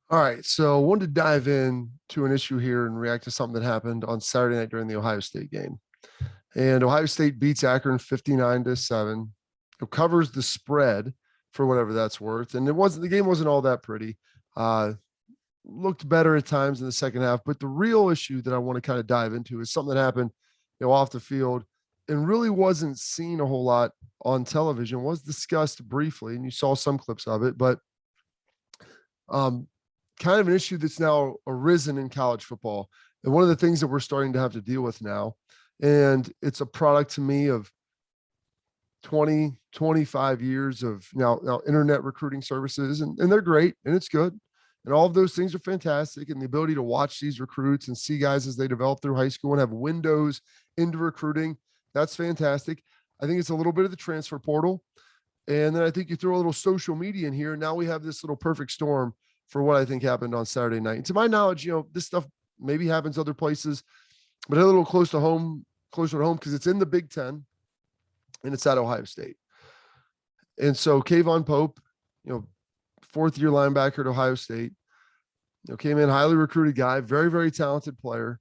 All right, so I wanted to dive in to an issue here and react to something that happened on Saturday night during the Ohio State game. And Ohio State beats Akron 59-7. It covers the spread for whatever that's worth. And the game wasn't all that pretty. Uh, Looked better at times in the second half, but the real issue that I want to kind of dive into is something that happened, off the field and really wasn't seen a whole lot on television. Was discussed briefly, and you saw some clips of it, but um, kind of an issue that's now arisen in college football. And one of the things that we're starting to have to deal with now, and it's a product to me of 20, 25 years of now internet recruiting services, and they're great and it's good. And all of those things are fantastic. And the ability to watch these recruits and see guys as they develop through high school and have windows into recruiting, that's fantastic. I think it's a little bit of the transfer portal. And then I think you throw a little social media in here. And now we have this little perfect storm for what I think happened on Saturday night. And to my knowledge, this stuff maybe happens other places, but a little closer to home because it's in the Big Ten and it's at Ohio State. And so Kayvon Pope, fourth year linebacker at Ohio State, came in, highly recruited guy, very, very talented player.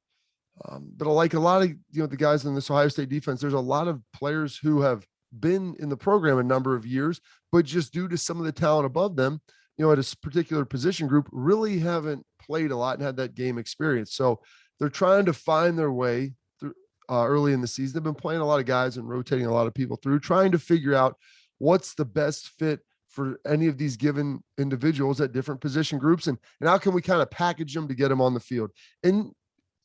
But like a lot of, the guys in this Ohio State defense, there's a lot of players who have been in the program a number of years, but just due to some of the talent above them, at a particular position group, really haven't played a lot and had that game experience. So they're trying to find their way through early in the season. They've been playing a lot of guys and rotating a lot of people through, trying to figure out what's the best fit for any of these given individuals at different position groups, and how can we kind of package them to get them on the field. And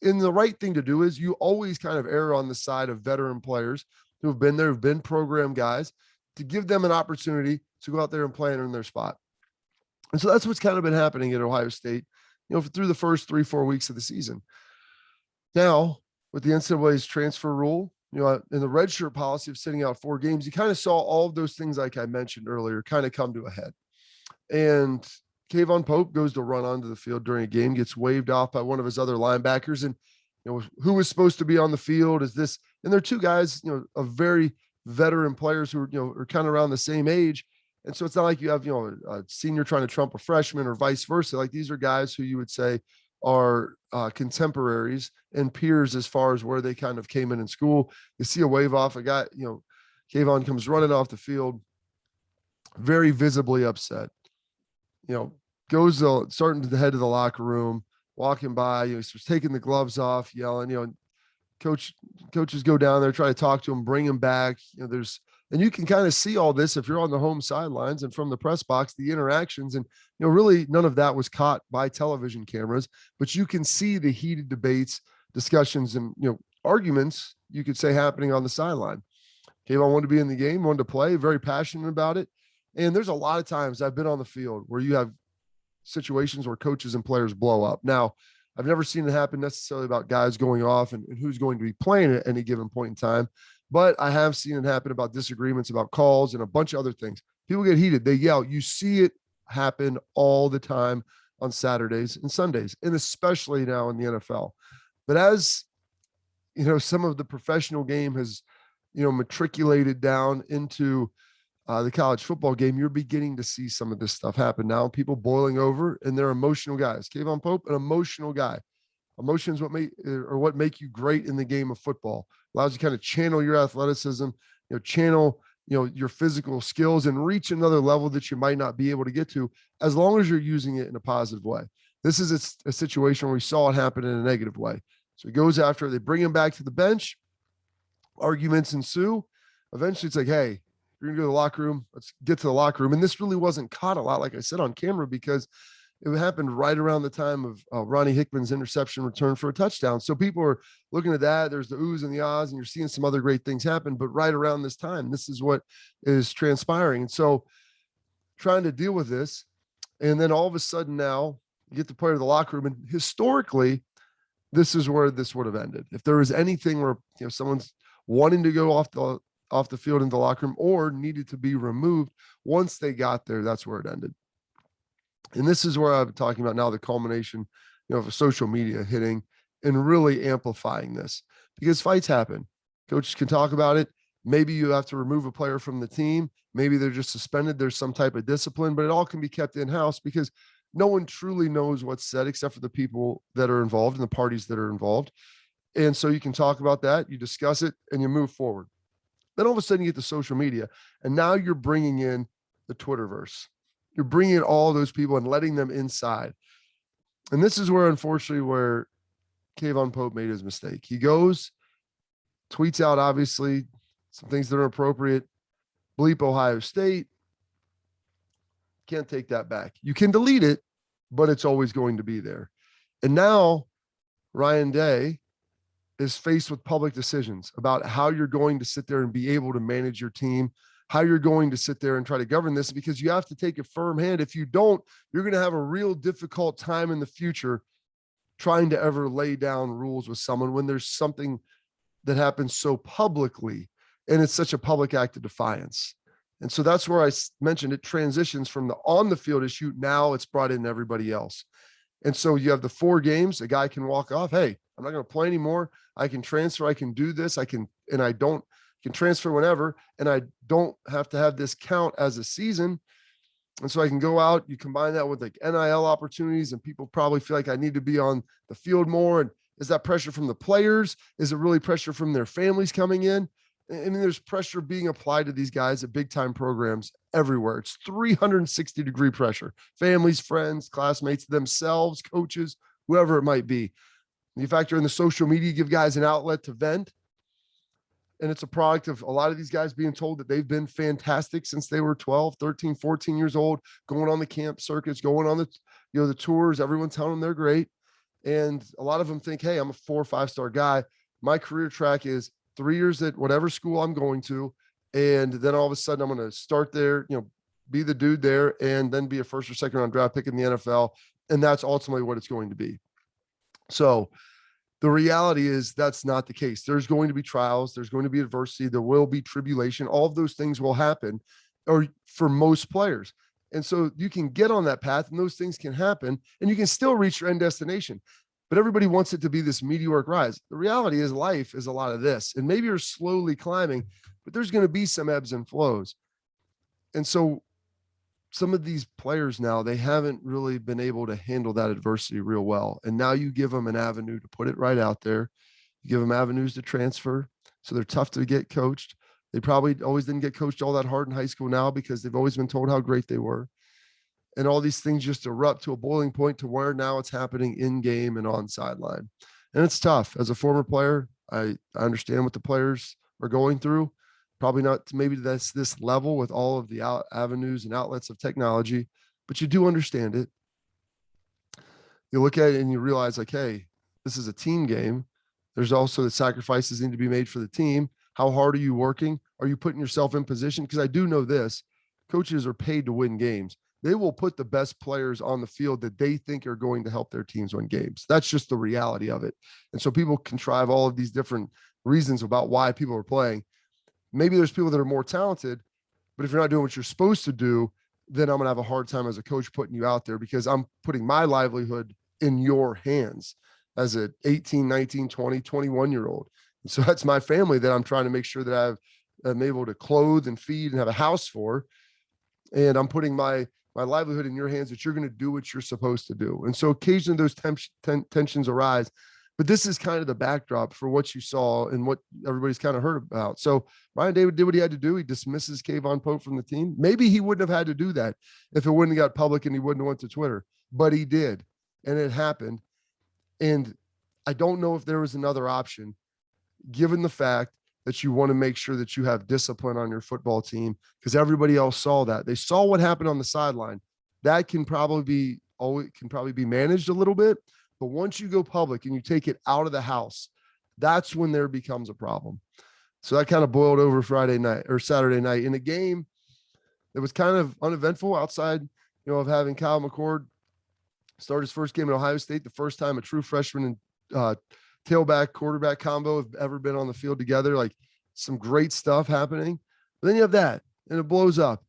the right thing to do is you always kind of err on the side of veteran players who have been there, who've been program guys, to give them an opportunity to go out there and play and earn their spot. And so that's what's kind of been happening at Ohio State, through the first 3-4 weeks of the season. Now, with the NCAA's transfer rule, in the redshirt policy of sitting out 4 games, you kind of saw all of those things, like I mentioned earlier, kind of come to a head. And Kayvon Pope goes to run onto the field during a game, gets waved off by one of his other linebackers. And, who was supposed to be on the field is this, and they're 2 guys, of very veteran players who are, are kind of around the same age. And so it's not like you have, a senior trying to trump a freshman or vice versa. Like, these are guys who you would say are contemporaries and peers as far as where they kind of came in school. You see a wave off a guy, Kayvon comes running off the field, very visibly upset, goes starting to head to the locker room, walking by, he starts taking the gloves off, yelling, coaches go down there, try to talk to him, bring him back. And you can kind of see all this if you're on the home sidelines and from the press box, the interactions. And, really none of that was caught by television cameras, but you can see the heated debates, discussions, and, arguments, you could say, happening on the sideline. Kayvon wanted to be in the game, wanted to play, very passionate about it. And there's a lot of times I've been on the field where you have situations where coaches and players blow up. Now, I've never seen it happen necessarily about guys going off and who's going to be playing at any given point in time. But I have seen it happen about disagreements about calls and a bunch of other things. People get heated. They yell. You see it happen all the time on Saturdays and Sundays, and especially now in the NFL. But as, some of the professional game has, matriculated down into the college football game, you're beginning to see some of this stuff happen now. People boiling over, and they're emotional guys. Kayvon Pope, an emotional guy. Emotions what make you great in the game of football. Allows you to kind of channel your athleticism, channel, your physical skills and reach another level that you might not be able to get to, as long as you're using it in a positive way. This is a situation where we saw it happen in a negative way. So he goes after it. They bring him back to the bench. Arguments ensue. Eventually it's like, hey, you're going to go to the locker room. Let's get to the locker room. And this really wasn't caught a lot, like I said, on camera, because it happened right around the time of Ronnie Hickman's interception return for a touchdown. So people are looking at that. There's the oohs and the ahs, and you're seeing some other great things happen. But right around this time, this is what is transpiring. And so trying to deal with this. And then all of a sudden now you get the player to the locker room. And historically, this is where this would have ended. If there was anything where, someone's wanting to go off the field in the locker room or needed to be removed, once they got there, that's where it ended. And this is where I'm talking about now, the culmination, of social media hitting and really amplifying this, because fights happen. Coaches can talk about it. Maybe you have to remove a player from the team. Maybe they're just suspended. There's some type of discipline, but it all can be kept in-house, because no one truly knows what's said except for the people that are involved and the parties that are involved. And so you can talk about that, you discuss it, and you move forward. Then all of a sudden you get to social media, and now you're bringing in the Twitterverse. You're bringing in all those people and letting them inside. And this is where, unfortunately, where Kayvon Pope made his mistake. He goes, tweets out, obviously, some things that are appropriate. Bleep Ohio State. Can't take that back. You can delete it, but it's always going to be there. And now Ryan Day is faced with public decisions about how you're going to sit there and be able to manage your team, how you're going to sit there and try to govern this, because you have to take a firm hand. If you don't, you're going to have a real difficult time in the future trying to ever lay down rules with someone when there's something that happens so publicly and it's such a public act of defiance. And so that's where I mentioned it transitions from the on the field issue. Now it's brought in everybody else. And so you have the 4 games, a guy can walk off. Hey, I'm not going to play anymore. I can transfer. I can do this. I can transfer whenever. And I don't have to have this count as a season. And so I can go out, you combine that with like NIL opportunities, and people probably feel like I need to be on the field more. And is that pressure from the players? Is it really pressure from their families coming in? I mean, there's pressure being applied to these guys at big time programs everywhere. It's 360-degree pressure. Families, friends, classmates, themselves, coaches, whoever it might be. You factor in the social media, give guys an outlet to vent. And it's a product of a lot of these guys being told that they've been fantastic since they were 12, 13, 14 years old, going on the camp circuits, going on the tours. Everyone's telling them they're great. And a lot of them think, hey, I'm a 4 or 5-star guy. My career track is 3 years at whatever school I'm going to. And then all of a sudden I'm going to start there, be the dude there, and then be a 1st or 2nd round draft pick in the NFL. And that's ultimately what it's going to be. So the reality is that's not the case. There's going to be trials. There's going to be adversity. There will be tribulation. All of those things will happen, or for most players. And so you can get on that path and those things can happen and you can still reach your end destination. But everybody wants it to be this meteoric rise. The reality is life is a lot of this. And maybe you're slowly climbing, but there's going to be some ebbs and flows. And so some of these players now, they haven't really been able to handle that adversity real well. And now you give them an avenue to put it right out there. You give them avenues to transfer. So they're tough to get coached. They probably always didn't get coached all that hard in high school now because they've always been told how great they were. And all these things just erupt to a boiling point to where now it's happening in game and on sideline. And it's tough. As a former player, I understand what the players are going through. Probably not maybe that's this level with all of the avenues and outlets of technology, but you do understand it. You look at it and you realize like, hey, this is a team game. There's also the sacrifices need to be made for the team. How hard are you working? Are you putting yourself in position? Because I do know this, coaches are paid to win games. They will put the best players on the field that they think are going to help their teams win games. That's just the reality of it. And so people contrive all of these different reasons about why people are playing. Maybe there's people that are more talented, but if you're not doing what you're supposed to do, then I'm going to have a hard time as a coach putting you out there because I'm putting my livelihood in your hands as a 18, 19, 20, 21-year-old. And so that's my family that I'm trying to make sure that I'm able to clothe and feed and have a house for. And I'm putting my livelihood in your hands that you're going to do what you're supposed to do. And so occasionally those tensions arise. But this is kind of the backdrop for what you saw and what everybody's kind of heard about. So Ryan Day did what he had to do. He dismisses Kayvon Pope from the team. Maybe he wouldn't have had to do that if it wouldn't have got public and he wouldn't have went to Twitter, but he did. And it happened. And I don't know if there was another option, given the fact that you want to make sure that you have discipline on your football team, because everybody else saw that. They saw what happened on the sideline. That can probably be managed a little bit. But once you go public and you take it out of the house, that's when there becomes a problem. So that kind of boiled over Friday night or Saturday night in a game that was kind of uneventful outside, of having Kyle McCord start his first game at Ohio State, the first time a true freshman and tailback quarterback combo have ever been on the field together. Like some great stuff happening. But then you have that and it blows up.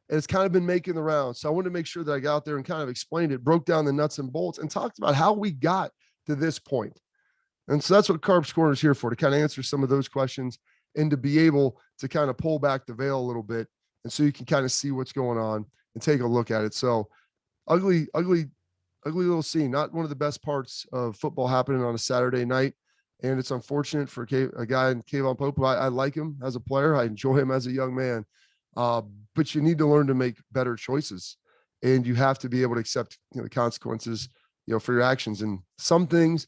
And it's kind of been making the rounds. So I wanted to make sure that I got out there and kind of explained it, broke down the nuts and bolts, and talked about how we got to this point. And so that's what Carp's Corner is here for, to kind of answer some of those questions and to be able to kind of pull back the veil a little bit. And so you can kind of see what's going on and take a look at it. So ugly ugly little scene, not one of the best parts of football happening on a Saturday night. And it's unfortunate for a guy in Kayvon Pope. I like him as a player. I enjoy him as a young man. But you need to learn to make better choices, and you have to be able to accept the consequences, for your actions. And some things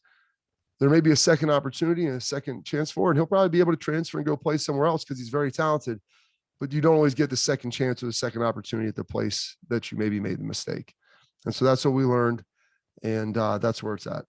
there may be a second opportunity and a second chance for, and he'll probably be able to transfer and go play somewhere else because he's very talented. But you don't always get the second chance or the second opportunity at the place that you maybe made the mistake. And so that's what we learned. And that's where it's at.